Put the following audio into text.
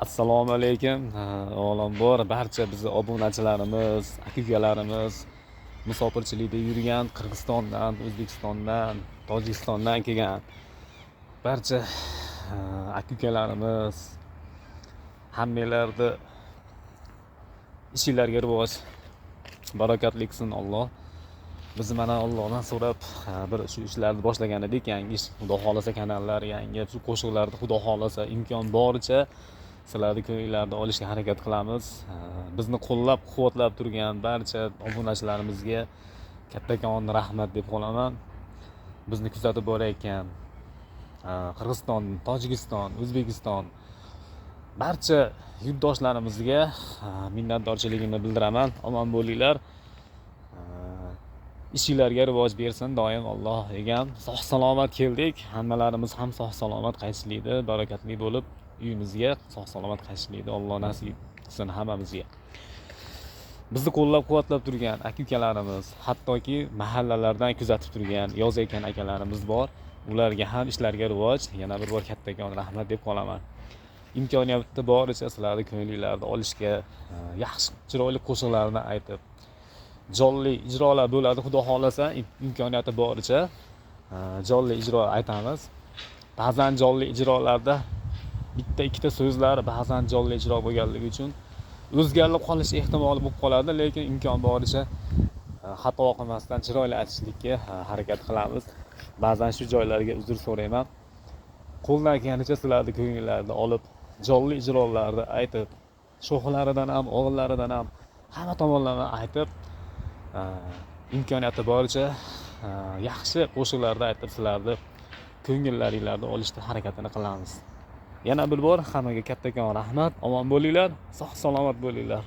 Assalomu alaykum. Avvalambor barcha bizni obunachilarimiz, aka-ukalarimiz, musofirchilikda yurgan Qirg'izistondan, O'zbekistondan, Tojikistondan kelgan barcha aka-ukalarimiz hammanglarni ishinglarga rivoj, barakatli qilsin Alloh. Biz mana Allohdan so'rab bir shu ishlarni boshlagan edik. Yangi ish, Xudo xolasa kanallar, yangi shu qo'shiqlarni Xudo xolasa imkon boricha sizlarni ko'ngillarni olishga harakat qilamiz. Bizni qo'llab-quvvatlab turgan barcha obunachilarimizga kattakon rahmat deb qolaman. Bizni kuzatib borayotgan Qirg'iziston, Tojikiston, O'zbekiston barcha yurtdoshlarimizga minnatdorchiligimni bildiraman. Omon bo'linglar. Ishinglarga rivoj bersin doim Alloh egam. Sog' salomat keldik. Hammalarimiz ham sog' salomat qaytishlikda barakatli bo'lib uyimizga sog' salomat qaytishlikda Alloh nasib qilsin hammamizga. Bizni qo'llab-quvvatlab turgan aka-ukalarimiz, hattoki mahallalardan kuzatib turgan yozayotgan akalarimiz bor. Ularga ham ishlarga rivoj, yana bir bor kattakon rahmat deb qolaman. Imkoniyati boricha sizlarni ko'ngillarni olishga, yaxshi chiroyli qo'shiqlarni aytib, jonli ijrolar bo'ladi. Xudo xolasa imkoniyati boricha jonli ijro aytamiz. Ba'zan jonli ijrolarda bitta ikkita so'zlar ba'zan jonli ijro bo'lganligi uchun o'zgarib qolish ehtimoli bo'lib qoladi, lekin imkon boricha xato qilmasdan chiroyli aytishlikka harakat qilamiz. Ba'zan shu joylarga uzr so'rayman. Qo'ldan kelganicha sizlarni ko'ngillarni olib, jonli ijrolarni aytib, sho'xlaridan ham, o'g'illaridan ham hamma tomonlama aytib, imkoniyati boricha yaxshi qo'shiqlarni aytib sizlarni ko'ngillaringlarni olishga harakatini qilamiz. Yana bir bor hammaga kattakon rahmat. Omon bo'linglar, sog' salomat bo'linglar.